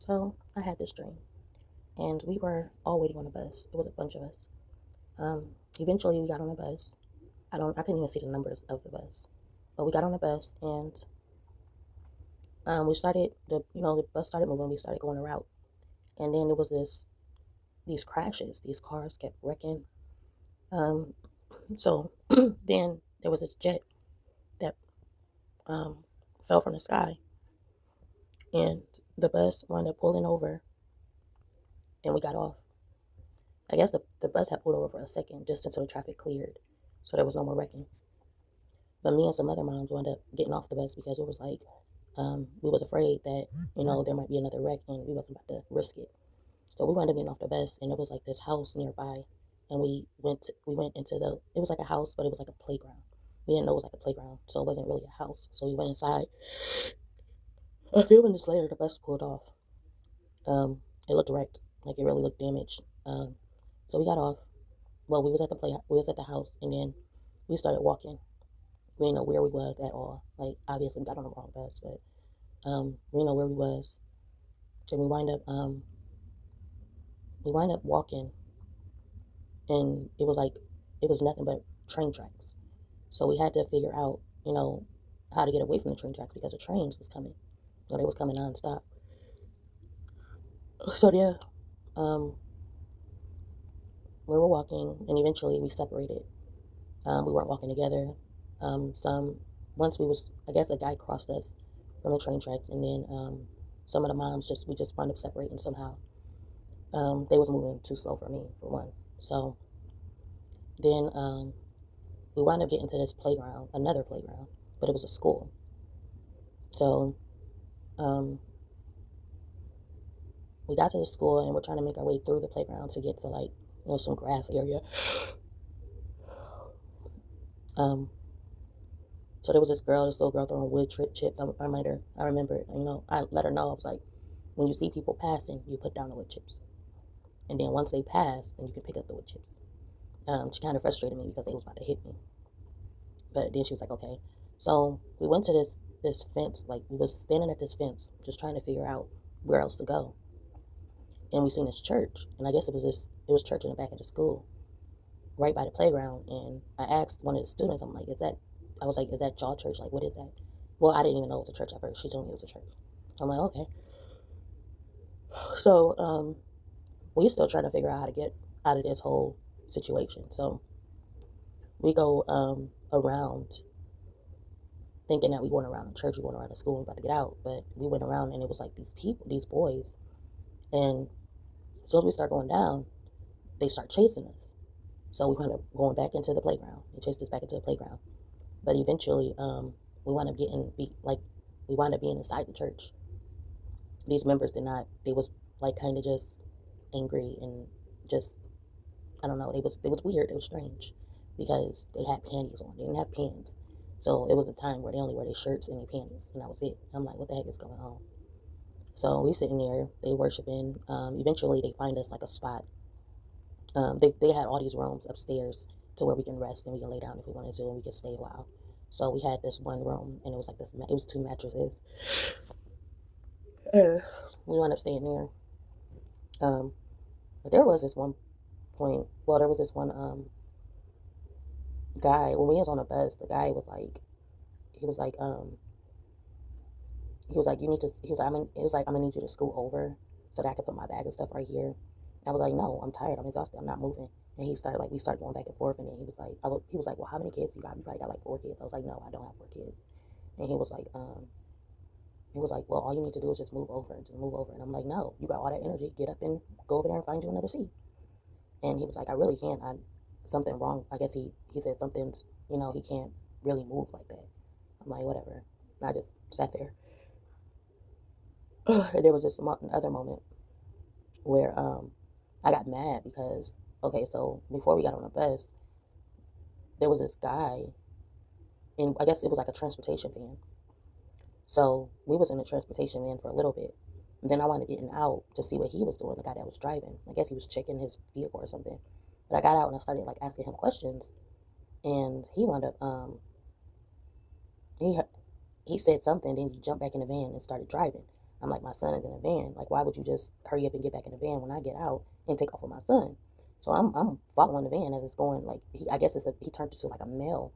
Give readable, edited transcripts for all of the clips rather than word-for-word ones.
So I had this dream, and we were all waiting on the bus. It was a bunch of us. Eventually, we got on the bus. I couldn't even see the numbers of the bus, but we got on the bus, and we started the bus started moving. We started going a route, and then there was these crashes. These cars kept wrecking. Um, so then there was this jet that fell from the sky, and the bus wound up pulling over, and we got off. I guess the bus had pulled over for a second just until the traffic cleared, so there was no more wrecking. But me and some other moms wound up getting off the bus because it was like we was afraid that there might be another wreck and we wasn't about to risk it. So we wound up getting off the bus, and it was like this house nearby, and we went into it was like a house, but it was like a playground. We didn't know it was like a playground, so it wasn't really a house. So we went inside. A few minutes later, the bus pulled off. It looked wrecked, like it really looked damaged. So we got off. Well, we was at the house, and then we started walking. We didn't know where we was at all. Like obviously we got on the wrong bus, but we didn't know where we was. And we wind up walking, and it was nothing but train tracks. So we had to figure out, how to get away from the train tracks because the trains was coming. So they was coming nonstop. So yeah, um, we were walking, and eventually we separated. We weren't walking together. Some once I guess a guy crossed us from the train tracks, and then some of the moms we just wound up separating somehow. They was moving too slow for me, for one. So then we wound up getting to this playground, another playground, but it was a school. So um, we got to the school, and we're trying to make our way through the playground to get to some grass area. Um, so there was this little girl throwing wood chips. I remember, I let her know. I was like, when you see people passing, you put down the wood chips. And then once they pass, then you can pick up the wood chips. She kind of frustrated me because they was about to hit me. But then she was like, okay. So we went to this fence. Like we was standing at this fence, just trying to figure out where else to go. And we seen this church, and I guess it was church in the back of the school, right by the playground. And I asked one of the students, I was like, is that y'all church? Like, what is that? Well, I didn't even know it was a church at first. She told me it was a church. I'm like, okay. So we still trying to figure out how to get out of this whole situation. So we go around thinking that we going around the church, we going around the school, we're about to get out. But we went around, and it was like these boys. And as soon as we start going down, they start chasing us. So we wound up going back into the playground. They chased us back into the playground. But eventually, we wound up we wound up being inside the church. These members did not, they was like kind of just angry and just, I don't know, it was weird, it was strange because they had panties on. They didn't have pants. So it was a time where they only wear their shirts and their panties, and that was it. I'm like, what the heck is going on? So we sitting there, they worshiping. Eventually, they find us like a spot. They had all these rooms upstairs to where we can rest and we can lay down if we wanted to, and we could stay a while. So we had this one room, and it was like this. It was two mattresses. We wound up staying there. But there was this one point. Well, there was this one guy. When we was on the bus, the guy was like, he was like, he was like, you need to. He was like, I'm gonna need you to scoot over so that I could put my bag and stuff right here. I was like, no, I'm tired. I'm exhausted. I'm not moving. And we started going back and forth. And then he was like, well, how many kids you got? You probably got like 4 kids. I was like, no, I don't have 4 kids. And he was like, well, all you need to do is just move over and just move over. And I'm like, no, you got all that energy. Get up and go over there and find you another seat. And he was like, I really can't. Something wrong. I guess he said something's, he can't really move like that. I'm like, whatever. And I just sat there. And there was this other moment where I got mad because, okay, so before we got on the bus, there was this guy, and I guess it was like a transportation van. So we was in the transportation van for a little bit. And then I wanted getting out to see what he was doing, the guy that was driving. I guess he was checking his vehicle or something. But I got out and I started like asking him questions, and he wound up he said something, then he jumped back in the van and started driving. I'm like, my son is in a van. Like, why would you just hurry up and get back in the van when I get out and take off with my son? So I'm following the van as it's going. Like, I guess he turned into like a mail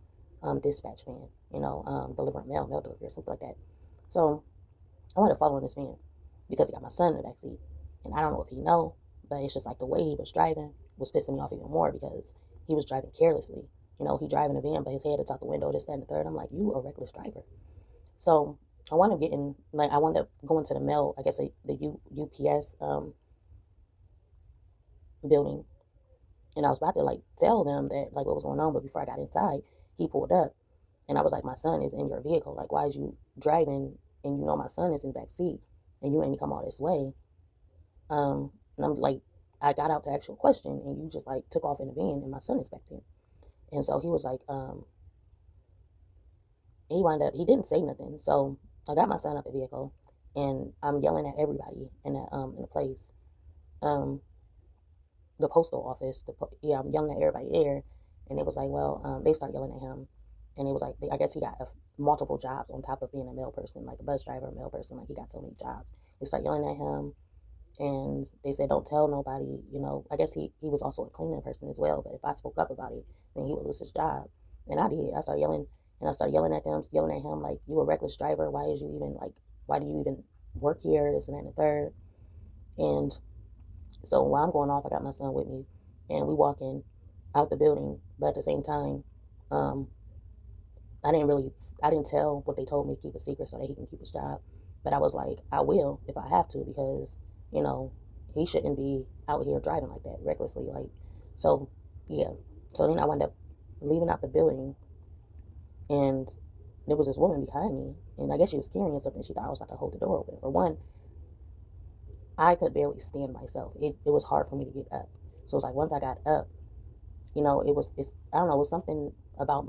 dispatch van, delivering mail delivery or something like that. So I wanted to follow in this van because he got my son in the back seat, and I don't know if he know, but it's just like the way he was driving was pissing me off even more because he was driving carelessly. He driving a van, but his head is out the window, this, that, and the third. I'm like, you a reckless driver. So I wound up I wound up going to the mail, I guess the UPS building, and I was about to like tell them that like what was going on, but before I got inside, he pulled up, and I was like, my son is in your vehicle. Like, why is you driving, and my son is in the back seat, and you made me come all this way? And I'm like, I got out to ask you a question, and you just like took off in the van, and my son is back there. And so he was like, he didn't say nothing. So I got my son out the vehicle, and I'm yelling at everybody in the place. The postal office, I'm yelling at everybody there. And it was like, well, they start yelling at him. And it was like, I guess he got multiple jobs on top of being a mail person, like a bus driver, a mail person. Like, he got so many jobs. They start yelling at him, and they said, don't tell nobody. I guess he was also a cleaning person as well. But if I spoke up about it, then he would lose his job. And I did. I started yelling, and I started yelling at them, yelling at him, like, you a reckless driver. Why do you even work here? This and that and the third. And so while I'm going off, I got my son with me, and we walking out the building. But at the same time, I didn't tell what they told me to keep a secret so that he can keep his job. But I was like, I will if I have to, because, he shouldn't be out here driving like that, recklessly. Like, so, yeah. So then I wound up leaving out the building, and there was this woman behind me, and I guess she was carrying something. She thought I was about to hold the door open. For one, I could barely stand myself. It was hard for me to get up. So it's like, once I got up, I don't know, it was something about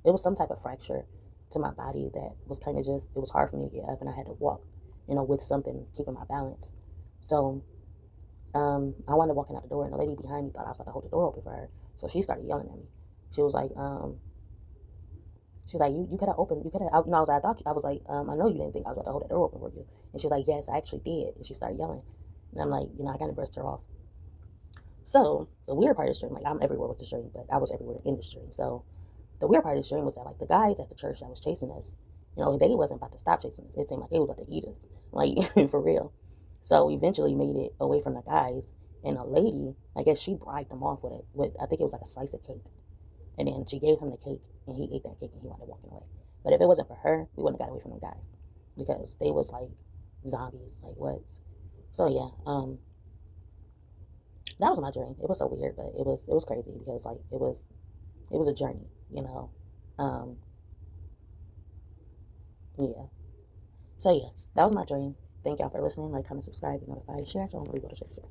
it was some type of fracture to my body that was kind of it was hard for me to get up, and I had to walk, with something keeping my balance. So I wound up walking out the door, and the lady behind me thought I was about to hold the door open for her. So she started yelling at me. She was like, you could have opened, you could have, I was like, I know you didn't think I was about to hold the door open for you. And she was like, yes, I actually did. And she started yelling. And I'm like, I kind of brushed her off. So the weird part of the stream, like, I'm everywhere with the stream, but I was everywhere in the stream. So the weird part of the stream was that, like, the guys at the church that was chasing us, they wasn't about to stop chasing us. It seemed like they was about to eat us, like, for real. So we eventually made it away from the guys, and a lady, I guess she bribed them off with I think it was like a slice of cake. And then she gave him the cake, and he ate that cake, and he wound up walking away. But if it wasn't for her, we wouldn't have got away from them guys, because they was like zombies, like what? So yeah, that was my dream. It was so weird, but it was crazy, because like it was a journey, yeah. So yeah, that was my dream. Thank y'all for listening. Like, comment, subscribe, be notified, share. So I'm gonna go to church here.